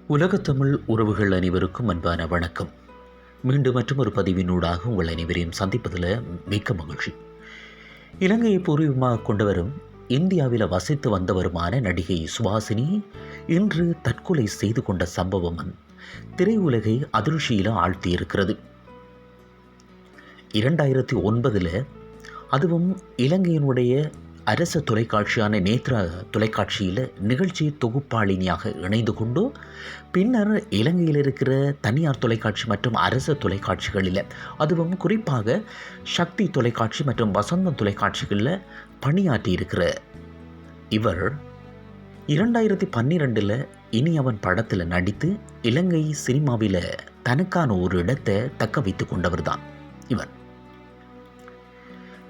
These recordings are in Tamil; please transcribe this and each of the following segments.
உலகத்தமிழ் உறவுகள் அனைவருக்கும் அன்பான வணக்கம். மீண்டும் மற்றும் ஒரு பதிவினூடாக உங்கள் அனைவரையும் சந்திப்பதில் மிக்க மகிழ்ச்சி. இலங்கையை பூர்வீகமாக கொண்டவரும் இந்தியாவில் வசித்து வந்தவருமான நடிகை சுஹாசினி இன்று தற்கொலை செய்து கொண்ட சம்பவம் திரையுலகை அதிர்ச்சியில் ஆழ்த்தியிருக்கிறது. 2009 அதுவும் இலங்கையினுடைய அரச தொலைக்காட்சியான நேத்ரா தொலைக்காட்சியில் நிகழ்ச்சி தொகுப்பாளினியாக இணைந்து கொண்டு பின்னர் இலங்கையில் இருக்கிற தனியார் தொலைக்காட்சி மற்றும் அரச தொலைக்காட்சிகளில் அதுவும் குறிப்பாக சக்தி தொலைக்காட்சி மற்றும் வசந்தம் தொலைக்காட்சிகளில் பணியாற்றி இருக்கிற இவர் 2012 இனி அவன் படத்தில் நடித்து இலங்கை சினிமாவில் தனக்கான ஒரு இடத்தை தக்க வைத்து கொண்டவர் தான் இவர்.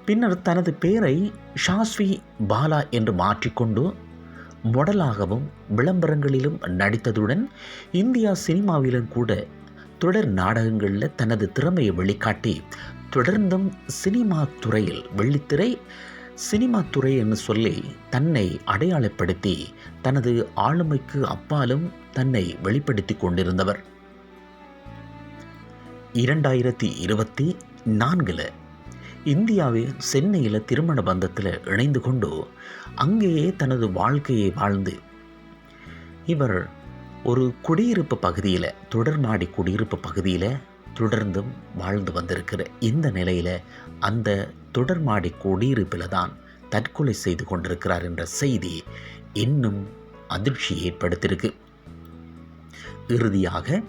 பின்னர் தனது பெயரை ஷாஸ்வி பாலா என்று மாற்றிக்கொண்டு மொடலாகவும் விளம்பரங்களிலும் நடித்ததுடன் இந்தியா சினிமாவிலும் கூட தொடர் நாடகங்களில் தனது திறமையை வெளிக்காட்டி தொடர்ந்தும் சினிமா துறையில் வெள்ளித்திரை சினிமா துறை என்று சொல்லி தன்னை அடையாளப்படுத்தி தனது ஆளுமைக்கு அப்பாலும் தன்னை வெளிப்படுத்தி கொண்டிருந்தவர். 2024 இந்தியாவில் சென்னையில் திருமண பந்தத்தில் இணைந்து கொண்டு அங்கேயே தனது வாழ்க்கையை வாழ்ந்து இவர் ஒரு குடியிருப்பு பகுதியில் தொடர்மாடி குடியிருப்பு பகுதியில் தொடர்ந்தும் வாழ்ந்து வந்திருக்கிற இந்த நிலையில் அந்த தொடர்மாடி குடியிருப்பில் தான் தற்கொலை செய்து கொண்டிருக்கிறார் என்ற செய்தி இன்னும் அதிர்ச்சியை ஏற்படுத்தியிருக்கு. இறுதியாக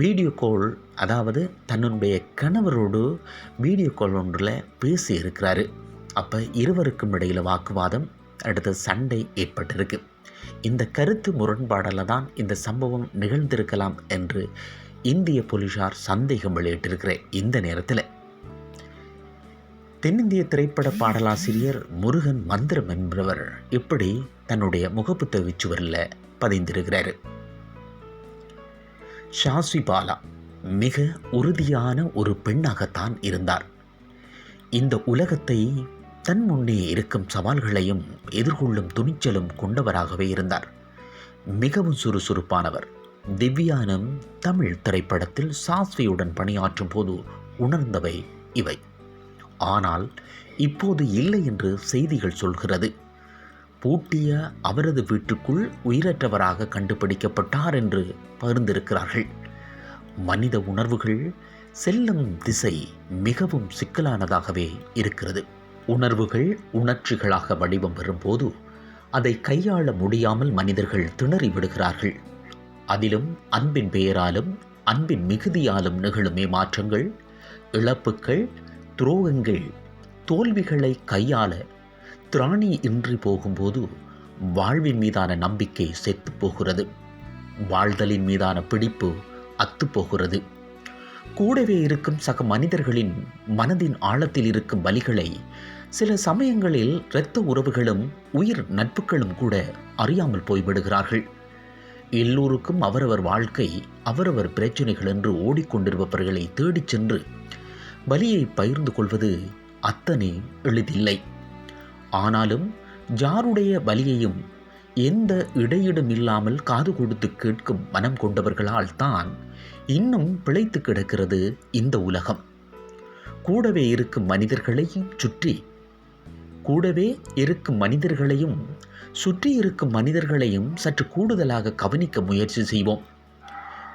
வீடியோ கால், அதாவது தன்னுடைய கணவரோடு வீடியோ கால் ஒன்றில் பேசி இருக்கிறாரு. அப்போ இருவருக்கும் இடையில் வாக்குவாதம், அடுத்த சண்டை ஏற்பட்டிருக்கு. இந்த கருத்து முரண்பாடால் தான் இந்த சம்பவம் நிகழ்ந்திருக்கலாம் என்று இந்திய போலீசார் சந்தேகம் வெளியிட்டிருக்கிற இந்த நேரத்தில் தென்னிந்திய திரைப்பட பாடலாசிரியர் முருகன் மந்திரம் என்பவர் இப்படி தன்னுடைய முகப்புத்தக சுவரில் பதிந்திருக்கிறார். ஷாஸ்வி பாலா மிக உறுதியான ஒரு பெண்ணாகத்தான் இருந்தார். இந்த உலகத்தை தன் முன்னே இருக்கும் சவால்களையும் எதிர்கொள்ளும் துணிச்சலும் கொண்டவராகவே இருந்தார். மிகவும் சுறுசுறுப்பானவர். திவ்யானம் தமிழ் திரைப்படத்தில் ஷாஸ்வியுடன் பணியாற்றும் போது உணர்ந்தவை இவை. ஆனால் இப்போது இல்லை என்று செய்திகள் சொல்கிறது. பூட்டிய அவரது வீட்டுக்குள் உயிரற்றவராக கண்டுபிடிக்கப்பட்டார் என்று பகிர்ந்திருக்கிறார்கள். மனித உணர்வுகள் செல்லும் திசை மிகவும் சிக்கலானதாகவே இருக்கிறது. உணர்வுகள் உணர்ச்சிகளாக வடிவம் பெறும்போது அதை கையாள முடியாமல் மனிதர்கள் திணறி விடுகிறார்கள். அதிலும் அன்பின் பெயராலும் அன்பின் மிகுதியாலும் நிகழும் ஏமாற்றங்கள், இழப்புக்கள், துரோகங்கள், தோல்விகளை கையாள திராணி இன்றி போகும்போது வாழ்வின் மீதான நம்பிக்கை செத்து போகிறது. வாழ்தலின் மீதான பிடிப்பு அத்துப்போகிறது. கூடவே இருக்கும் சக மனிதர்களின் மனதின் ஆழத்தில் இருக்கும் வலிகளை சில சமயங்களில் இரத்த உறவுகளும் உயிர் நட்புகளும் கூட அறியாமல் போய்விடுகிறார்கள். எல்லோருக்கும் அவரவர் வாழ்க்கை, அவரவர் பிரச்சனைகள் என்று ஓடிக்கொண்டிருப்பவர்களை தேடிச் சென்று வலியை பகிர்ந்து கொள்வது அத்தனை எளிதில்லை. ஆனாலும் யாருடைய வலியையும் எந்த இடையிடும் இல்லாமல் காது கொடுத்து கேட்கும் மனம் கொண்டவர்களால் தான் இன்னும் பிழைத்து கிடக்கிறது இந்த உலகம். கூடவே இருக்கும் மனிதர்களையும் சுற்றி இருக்கும் மனிதர்களையும் சற்று கூடுதலாக கவனிக்க முயற்சி செய்வோம்.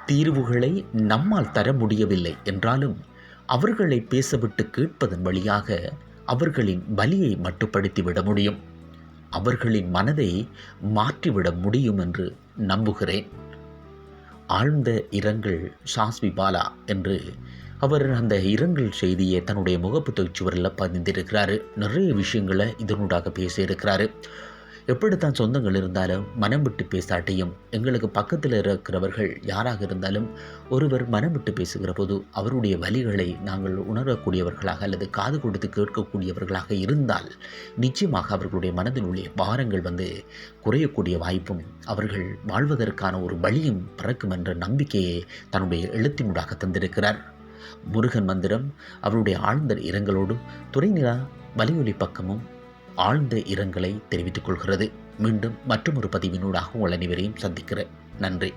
தீர்வுகளை நம்மால் தர முடியவில்லை என்றாலும் அவர்களை பேசவிட்டு கேட்பதன் வழியாக அவர்களின் வலியை மட்டுப்படுத்திவிட முடியும், அவர்களின் மனதை மாற்றிவிட முடியும் என்று நம்புகிறேன். ஆழ்ந்த இரங்கல் ஷாஸ்வி பாலா என்று அவர் அந்த இரங்கல் செய்தியை தன்னுடைய முகப்புத்தக சுவரில் பதிந்திருக்கிறாரு. நிறைய விஷயங்களை இதனூடாக பேசியிருக்கிறாரு. எப்படித்தான் சொந்தங்கள் இருந்தாலும் மனம் விட்டு பேசாட்டியும் எங்களுக்கு பக்கத்தில் இருக்கிறவர்கள் யாராக இருந்தாலும் ஒருவர் மனம் விட்டு பேசுகிற போது அவருடைய வலிகளை நாங்கள் உணரக்கூடியவர்களாக அல்லது காது கொடுத்து கேட்கக்கூடியவர்களாக இருந்தால் நிச்சயமாக அவர்களுடைய மனதினுடைய பாரங்கள் குறையக்கூடிய வாய்ப்பும் அவர்கள் வாழ்வதற்கான ஒரு வழியும் பிறக்கும் என்ற நம்பிக்கையை தன்னுடைய எழுத்தினூடாக தந்திருக்கிறார். முருகன் மந்திரம் அவருடைய ஆழ்ந்த இரங்கலோடு துறைநிலா வலியொலி பக்கமும் ஆழ்ந்த இரங்கலை தெரிவித்துக் கொள்கிறது. மீண்டும் மற்றொரு பதிவினூடாக உங்கள் அனைவரையும் சந்திக்கிறேன். நன்றி.